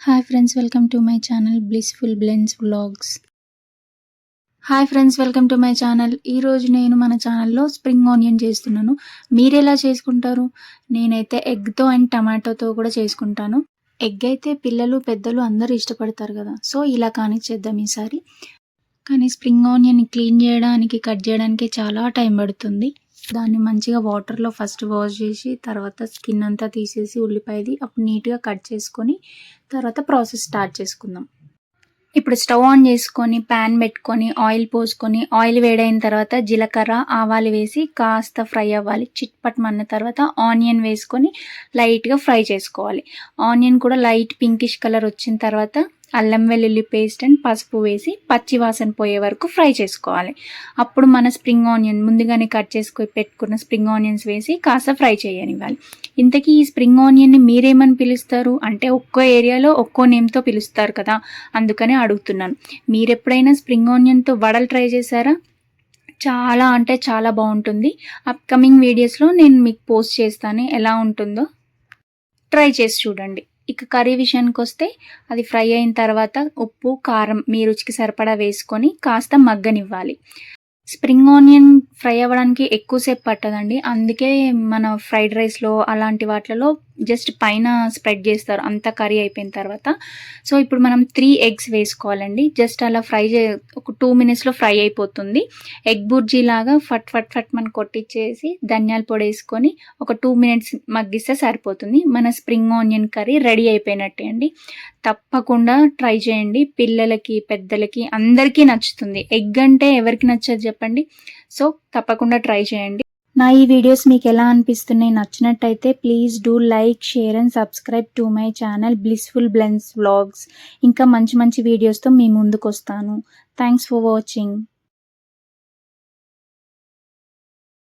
Hi friends, welcome to my channel blissful blends vlogs. Hi friends, welcome to my channel. ఈరోజు నేను మన ఛానల్లో spring onion చేస్తున్నాను. మీరు ఎలా చేసుకుంటారు? నేనైతే ఎగ్తో అండ్ టమాటోతో కూడా చేసుకుంటాను. ఎగ్ అయితే పిల్లలు పెద్దలు అందరూ ఇష్టపడతారు కదా, సో ఇలా కానిచ్చేద్దాం ఈసారి. కానీ స్ప్రింగ్ ఆనియన్ క్లీన్ చేయడానికి, కట్ చేయడానికి చాలా టైం పడుతుంది. దాన్ని మంచిగా వాటర్లో ఫస్ట్ వాష్ చేసి, తర్వాత స్కిన్ అంతా తీసేసి ఉల్లిపాయది అప్పుడు నీట్గా కట్ చేసుకొని తర్వాత ప్రాసెస్ స్టార్ట్ చేసుకుందాం. ఇప్పుడు స్టవ్ ఆన్ చేసుకొని ప్యాన్ పెట్టుకొని ఆయిల్ పోసుకొని, ఆయిల్ వేడైన తర్వాత జీలకర్ర ఆవాలు వేసి కాస్త ఫ్రై అవ్వాలి. చిట్పట్మన్న తర్వాత ఆనియన్ వేసుకొని లైట్గా ఫ్రై చేసుకోవాలి. ఆనియన్ కూడా లైట్ పింకిష్ కలర్ వచ్చిన తర్వాత అల్లం వెల్లుల్లి పేస్ట్ అండ్ పసుపు వేసి పచ్చి వాసన పోయే వరకు ఫ్రై చేసుకోవాలి. అప్పుడు మన స్ప్రింగ్ ఆనియన్ ముందుగానే కట్ చేసుకొని పెట్టుకున్న స్ప్రింగ్ ఆనియన్స్ వేసి కాస్త ఫ్రై చేయనివ్వాలి. ఇంతకీ ఈ స్ప్రింగ్ ఆనియన్ని మీరేమని పిలుస్తారు అంటే, ఒక్కో ఏరియాలో ఒక్కో నేమ్తో పిలుస్తారు కదా, అందుకనే అడుగుతున్నాను. మీరు ఎప్పుడైనా స్ప్రింగ్ ఆనియన్తో వడలు ట్రై చేశారా? చాలా అంటే చాలా బాగుంటుంది. అప్కమింగ్ వీడియోస్లో నేను మీకు పోస్ట్ చేస్తాను, ఎలా ఉంటుందో ట్రై చేసి చూడండి. ఇక కర్రీ విషయానికి వస్తే, అది ఫ్రై అయిన తర్వాత ఉప్పు కారం మీ రుచికి సరిపడా వేసుకొని కాస్త మగ్గనివ్వాలి. స్ప్రింగ్ ఆనియన్ ఫ్రై అవ్వడానికి ఎక్కువసేపు పట్టదండి, అందుకే మన ఫ్రైడ్ రైస్లో అలాంటి వాటిలలో జస్ట్ పైన స్ప్రెడ్ చేస్తారు అంత కర్రీ అయిపోయిన తర్వాత. సో ఇప్పుడు మనం 3 eggs వేసుకోవాలండి. జస్ట్ అలా ఒక 2 minutesలో ఫ్రై అయిపోతుంది. ఎగ్ బుర్జీ లాగా ఫట్ ఫట్ ఫట్ మనం కొట్టించేసి ధనియాల పొడి వేసుకొని ఒక 2 minutes మగ్గిస్తే సరిపోతుంది. మన స్ప్రింగ్ ఆనియన్ కర్రీ రెడీ అయిపోయినట్టే అండి. తప్పకుండా ట్రై చేయండి. పిల్లలకి పెద్దలకి అందరికీ నచ్చుతుంది. ఎగ్ అంటే ఎవరికి నచ్చదు చెప్పండి? సో తప్పకుండా ట్రై చేయండి. నా ఈ వీడియోస్ మీకు ఎలా అనిపిస్తున్నాయి? నచ్చినట్టయితే please do like, share and subscribe to my channel blissful blends vlogs. ఇంకా మంచి మంచి వీడియోస్తో మీ ముందుకు వస్తాను. Thanks for watching.